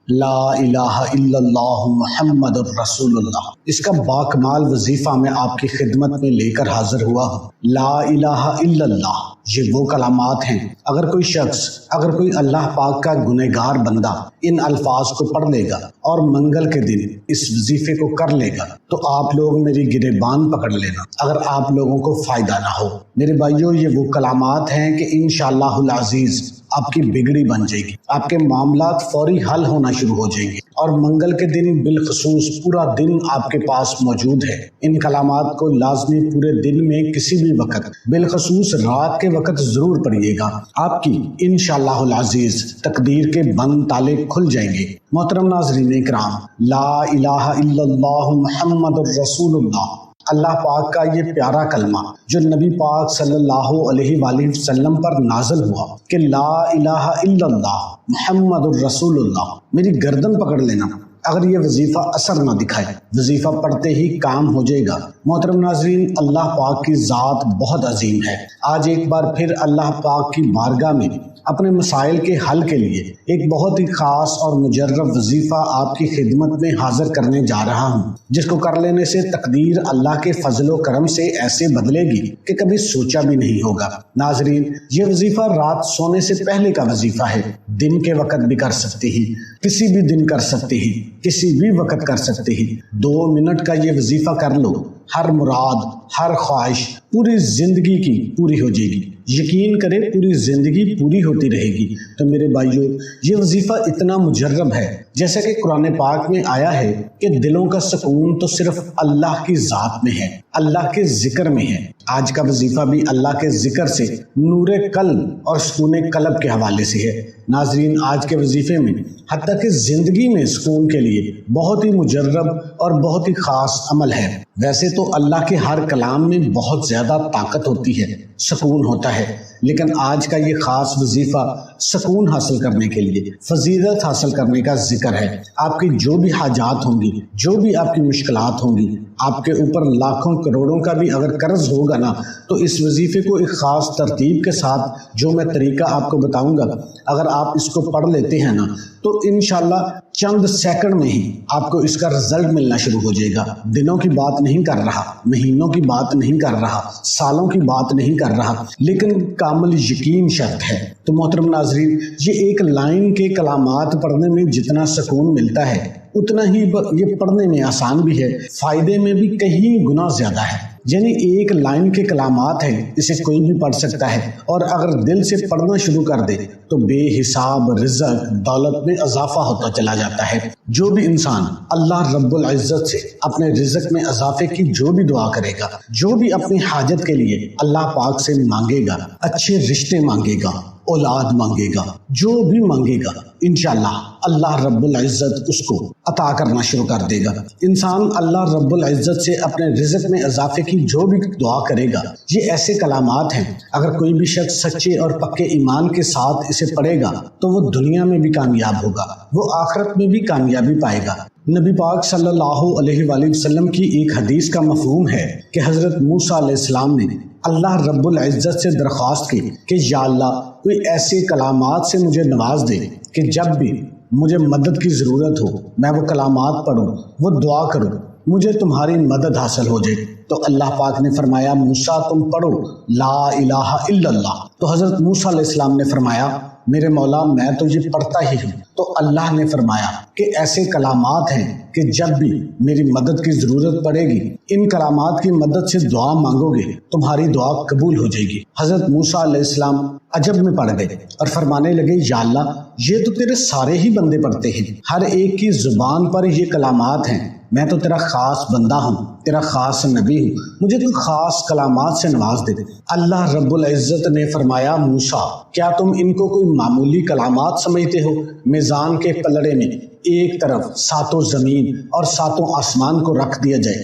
لا الہ الا اللہ محمد الرسول اللہ، اس کا باکمال وظیفہ میں آپ کی خدمت میں لے کر حاضر ہوا ہوں۔ لا الہ الا اللہ، یہ وہ کلمات ہیں اگر کوئی شخص، اگر کوئی اللہ پاک کا گنہگار بندہ ان الفاظ کو پڑھ لے گا اور منگل کے دن اس وظیفے کو کر لے گا تو آپ لوگ میری گریبان پکڑ لینا اگر آپ لوگوں کو فائدہ نہ ہو۔ میرے بھائیوں، یہ وہ کلمات ہیں کہ انشاءاللہ العزیز آپ کی بگڑی بن جائے گی، آپ کے معاملات فوری حل ہونا شروع ہو جائیں گے، اور منگل کے دن بالخصوص پورا دن آپ کے پاس موجود ہے۔ ان کلمات کو لازمی پورے دن میں کسی بھی وقت، بالخصوص رات کے وقت ضرور پڑھیے گا، آپ کی انشاءاللہ العزیز تقدیر کے بند تالے کھل جائیں گے۔ محترم ناظرین اکرام، لا الہ الا اللہ محمد الرسول اللہ، اللہ پاک کا یہ پیارا کلمہ جو نبی پاک صلی اللہ علیہ وآلہ وسلم پر نازل ہوا کہ لا الہ الا اللہ محمد الرسول اللہ، میری گردن پکڑ لینا اگر یہ وظیفہ اثر نہ دکھائے، وظیفہ پڑھتے ہی کام ہو جائے گا۔ محترم ناظرین، اللہ پاک کی ذات بہت عظیم ہے۔ آج ایک بار پھر اللہ پاک کی بارگاہ میں اپنے مسائل کے حل کے لیے ایک بہت ہی خاص اور مجرب وظیفہ آپ کی خدمت میں حاضر کرنے جا رہا ہوں، جس کو کر لینے سے تقدیر اللہ کے فضل و کرم سے ایسے بدلے گی کہ کبھی سوچا بھی نہیں ہوگا۔ ناظرین، یہ وظیفہ رات سونے سے پہلے کا وظیفہ ہے، دن کے وقت بھی کر سکتے ہی، کسی بھی دن کر سکتے ہی، کسی بھی وقت کر سکتے ہی۔ 2 منٹ کا یہ وظیفہ کر لو، ہر مراد، ہر خواہش پوری زندگی کی پوری ہو جائے گی۔ یقین کرے، پوری زندگی پوری ہوتی رہے گی۔ تو میرے بھائیوں، یہ وظیفہ اتنا مجرب ہے، جیسا کہ قرآن پاک میں آیا ہے کہ دلوں کا سکون تو صرف اللہ کی ذات میں ہے، اللہ کے ذکر میں ہے۔ آج کا وظیفہ بھی اللہ کے ذکر سے نور قلب اور سکون قلب کے حوالے سے ہے۔ ناظرین، آج کے وظیفے میں حتیٰ کہ زندگی میں سکون کے لیے بہت ہی مجرب اور بہت ہی خاص عمل ہے۔ ویسے تو اللہ کے ہر کلام میں بہت زیادہ طاقت ہوتی ہے، سکون ہوتا ہے، لیکن آج کا یہ خاص وظیفہ سکون حاصل کرنے کے لیے، فضیلت حاصل کرنے کا ذکر ہے۔ آپ کی جو بھی حاجات ہوں گی، جو بھی آپ کی مشکلات ہوں گی، آپ کے اوپر لاکھوں کروڑوں کا بھی اگر قرض ہوگا نا، تو اس وظیفے کو ایک خاص ترتیب کے ساتھ جو میں طریقہ آپ کو بتاؤں گا، اگر آپ اس کو پڑھ لیتے ہیں نا تو انشاءاللہ چند سیکنڈ میں ہی آپ کو اس کا رزلٹ ملنا شروع ہو جائے گا۔ دنوں کی بات نہیں کر رہا، مہینوں کی بات نہیں کر رہا، سالوں کی بات نہیں کر رہا، لیکن کامل یقین شرط ہے۔ تو محترم ناظرین، یہ ایک لائن کے کلمات پڑھنے میں جتنا سکون ملتا ہے، اتنا ہی یہ پڑھنے میں آسان بھی ہے، فائدے میں بھی کہیں گنا زیادہ ہے۔ یعنی ایک لائن کے کلمات ہیں، اسے کوئی بھی پڑھ سکتا ہے، اور اگر دل سے پڑھنا شروع کر دے تو بے حساب رزق، دولت میں اضافہ ہوتا چلا جاتا ہے۔ جو بھی انسان اللہ رب العزت سے اپنے رزق میں اضافے کی جو بھی دعا کرے گا، جو بھی اپنی حاجت کے لیے اللہ پاک سے مانگے گا، اچھے رشتے مانگے گا، اولاد مانگے گا، جو بھی مانگے گا، انشاءاللہ اللہ رب العزت اس کو عطا کرنا شروع کر دے گا۔ انسان اللہ رب العزت سے اپنے رزق میں اضافے کی جو بھی دعا کرے گا، یہ ایسے کلمات ہیں، اگر کوئی بھی شخص سچے اور پکے ایمان کے ساتھ اسے پڑھے گا تو وہ دنیا میں بھی کامیاب ہوگا، وہ آخرت میں بھی کامیابی پائے گا۔ نبی پاک صلی اللہ علیہ وآلہ وسلم کی ایک حدیث کا مفہوم ہے کہ حضرت موسیٰ علیہ السلام نے اللہ رب العزت سے درخواست کی کہ یا اللہ، کوئی ایسے کلمات سے مجھے نواز دے کہ جب بھی مجھے مدد کی ضرورت ہو، میں وہ کلمات پڑھوں، وہ دعا کروں، مجھے تمہاری مدد حاصل ہو جائے۔ تو اللہ پاک نے فرمایا، موسیٰ تم پڑھو لا الہ الا اللہ۔ تو حضرت موسیٰ علیہ السلام نے فرمایا، میرے مولا میں تو یہ پڑھتا ہی ہوں۔ تو اللہ نے فرمایا کہ ایسے کلمات ہیں کہ جب بھی میری مدد کی ضرورت پڑے گی، ان کلمات کی مدد سے دعا مانگو گے، تمہاری دعا قبول ہو جائے گی۔ حضرت موسیٰ علیہ السلام عجب میں پڑ گئے اور فرمانے لگے، یا اللہ، یہ تو تیرے سارے ہی بندے پڑھتے ہیں، ہر ایک کی زبان پر یہ کلمات ہیں، میں تو تیرا خاص بندہ ہوں، تیرا خاص نبی ہوں، مجھے تو خاص کلمات سے نواز دے۔ اللہ رب العزت نے فرمایا، موسیٰ کیا تم ان کو کوئی معمولی کلمات سمجھتے ہو؟ میزان کے پلڑے میں ایک طرف 7 زمین اور 7 آسمان کو رکھ دیا جائے،